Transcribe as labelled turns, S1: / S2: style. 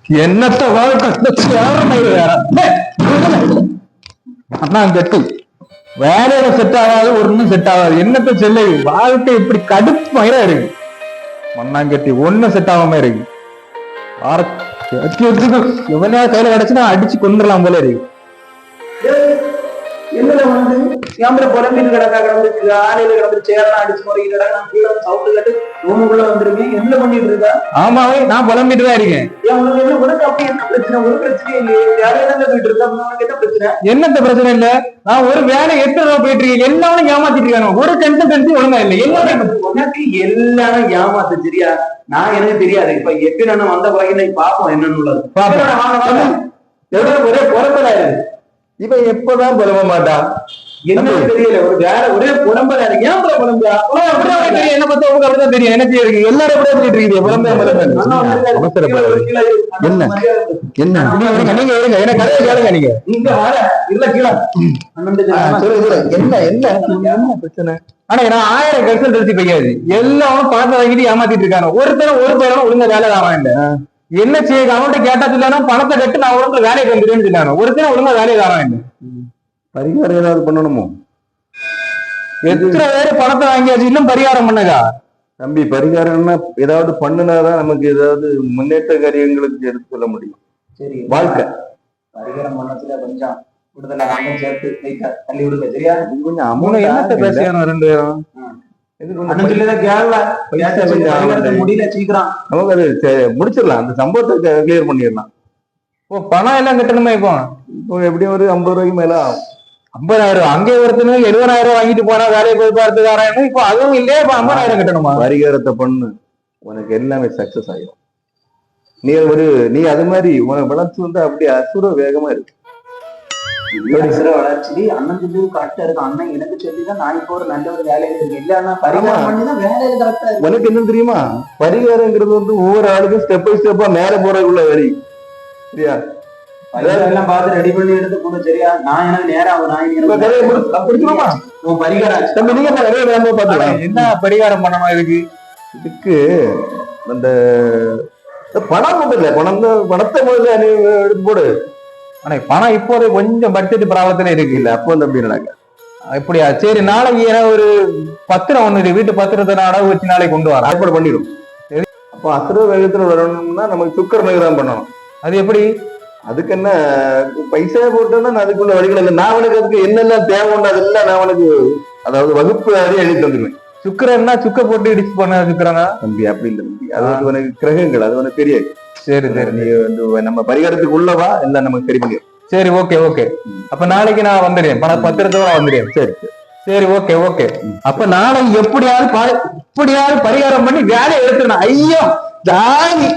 S1: என்னத்த கட்டி வேலையில செட் ஆகாது, ஒன்னும் செட் ஆகாது. என்னத்த செல்ல வாழ்க்கை இப்படி கடுப்பு மயிரா இருக்கு. மண்ணாங்கட்டி ஒன்னும் செட் ஆகாம இருக்கு. எவனையா கையில கிடைச்சுன்னா அடிச்சு கொண்டுடலாம் போல இருக்கு.
S2: என்னல வந்து கேமரா புலம்பிட்டு கிடக்கா, கிடந்துச்சு ஆலையில கிடந்து சேரலாம் அடிச்சு முறையிடா. நான் கீழே சவுண்டு கட்டு ரூமுக்குள்ள வந்துருக்கேன். என்ன பண்ணிட்டு இருக்கா?
S1: ஆமாவே நான் புலம்பிட்டு தான் இருக்கேன்.
S2: உனக்கு என்ன உனக்கு அப்படி என்ன பிரச்சனை? ஒரு பிரச்சனையும் இல்லையே. யாரையும் போயிட்டு இருக்கா? உனக்கு என்ன பிரச்சனை?
S1: என்னத்த பிரச்சனை இல்ல, நான் ஒரு வேலை 8 ரூபா போயிட்டு இருக்கேன். எல்லாரும் ஏமாத்திட்டு இருக்காங்க. ஒரு கன்சல்டன்சி ஒழுங்கா இல்லை.
S2: உனக்கு எல்லாரும் ஏமாத்து சரியா? நான் எனக்கு தெரியாது. இப்ப 8 நானும் வந்த பிறகு பாப்போம் என்னன்னு உள்ளது. ஒரே குழப்பதா இருக்கு.
S1: இவன் எப்பதான் புலம்ப மாட்டான்
S2: என்ன தெரியல. ஒரு வேற ஒரே புலம்பலா இருக்கு. ஏன் புலம்பா?
S1: என்ன பத்தி உங்களுக்கு அப்படிதான் தெரியும். என்ன இருக்கு எல்லாரும் எப்படி சொல்லிட்டு இருக்கீங்க? புலம்பே என்ன நீங்க இருங்க, என்ன கதையை கேளுங்க. நீங்க
S2: இங்க வர இல்ல கீழே
S1: என்ன என்ன பிரச்சனை? ஆனா நான் 1000 கன்சல்டன்சி பையாது எல்லாரும் பணத்தை வாங்கிட்டு ஏமாத்திட்டு இருக்காங்க. ஒருத்தரும் ஒரு பேரும் ஒழுங்கா வேலை தான் இல்ல. என்ன செய்ய அவன்கிட்ட கேட்டா சொல்லானா பணத்தை கட்டு நான் ஒழுங்கு வேலைக்கு வந்துடுன்னு சொன்னாங்க. ஒருத்தரும் ஒழுங்கா வேலையை தான் இல்லை.
S3: பரிகாரம் ஏதாவது பண்ணணுமோ?
S1: எத்தனை பேரு பணத்தை வாங்கியாச்சு, இன்னும் பரிகாரம் பண்ணுதா?
S3: தம்பி, பரிகாரம்னா ஏதாவது பண்ணுனாதான் நமக்கு ஏதாவது முன்னேற்ற காரியங்களுக்கு எடுத்து சொல்ல முடியும்.
S2: சரி,
S3: வாழ்க்கை
S2: பரிகாரம் பண்ணத்துல கொஞ்சம் விடுதலை சேர்த்து தள்ளி விடுங்க சரியா?
S3: கொஞ்சம் அமௌண்ட்
S1: என்னத்த பேசியானோ 2 பேரும்
S2: முடியல சீக்கிரம்
S3: நமக்கு அது முடிச்சிடலாம். அந்த சம்பவத்தை கிளியர் பண்ணிடலாம்.
S1: ஓ, பணம் எல்லாம் கட்டணுமா?
S3: இப்போ எப்படியும் ஒரு 50 ரூபாய்க்கு மேல ஆகும்.
S1: 50,000 அங்கே ஒருத்தனும் 70,000 வாங்கிட்டு போனா வேலையை போய் பார்த்துக்காரன். இப்போ அதுவும் இல்லையே, இப்ப 50,000 கட்டணுமா?
S3: பரிகாரத்தை பண்ணு, உனக்கு எல்லாமே சக்சஸ் ஆகிடும். நீ அது மாதிரி உனக்கு வளர்ச்சி வந்து அப்படியே அசுர வேகமா இருக்கு.
S2: வளர்ச்சி அண்ணன் சொல்லி கரெக்டா இருக்கு. அண்ணன் எனக்கு சொல்லிதான் நான் இப்போ ஒரு நல்ல ஒரு வேலையில இருக்கு. இல்லன்னா பரிகாரம் பண்ணிதான் வேலையில கரெக்டா இருக்கு.
S3: உனக்கு என்ன தெரியுமா, பரிகாரங்கிறது வந்து ஒவ்வொரு ஆளுக்கும் ஸ்டெப் பை ஸ்டெப்பா மேல போறதுக்குள்ள வழி சரியா?
S2: எல்லாம் பார்த்து ரெடி பண்ணி எடுத்து போன சரியா? நான் எனக்கு நேரம்
S1: பரிகாரம் என்ன பரிகாரம் பண்ணணும்?
S3: இதுக்கு அந்த பணம் மட்டும் இல்ல, பணத்தை முதல்ல எடுத்து போடு.
S1: ஆனா பணம் இப்போது கொஞ்சம் பட்ஜெட் ப்ராப்ளத்துல இருக்கு இல்ல?
S3: அப்போ வந்து அப்படி நடக்க
S1: அப்படியா? சரி, நாளைக்கு ஒரு பத்திரம் ஒண்ணு வீட்டு பத்திரத்தை அடகு வச்சு நாளைக்கு கொண்டு வர
S3: ஏற்பாடு பண்ணிடும். அப்போ அசுர வேகத்துல வரணும்னா நமக்கு சுக்கர நகரம் பண்ணணும்.
S1: அது எப்படி?
S3: அதுக்கு என்ன பைசா போட்டோன்னா அதுக்குள்ள வழிகள் இல்லை. நான் உனக்கு அதுக்கு என்னெல்லாம் தேவைன்னா அதெல்லாம் நான் உனக்கு அதாவது வகுப்பு அறிய எழுதி தந்துடுவேன்.
S1: சுக்கரன்னா சுக்க போட்டு இடிச்சு போன சுக்கரனா?
S3: தம்பி அப்படி இல்லை தம்பி, அது வந்து உனக்கு கிரகங்கள், அது உனக்கு தெரியாது.
S1: சரி சரி,
S3: நீ வந்து நம்ம பரிகாரத்துக்கு உள்ளவா எல்லாம் நமக்கு சரி பண்ணிடும்.
S1: சரி, ஓகே ஓகே. அப்ப நாளைக்கு நான் வந்துடுறேன், பத்திரத்தோட வந்துடுறேன்.
S3: சரி
S1: சரி, ஓகே ஓகே. அப்ப நாளைக்கு எப்படியாவது பரிகாரம் பண்ணி வேலையை எடுத்துடணும். ஐயோ ஜாலி.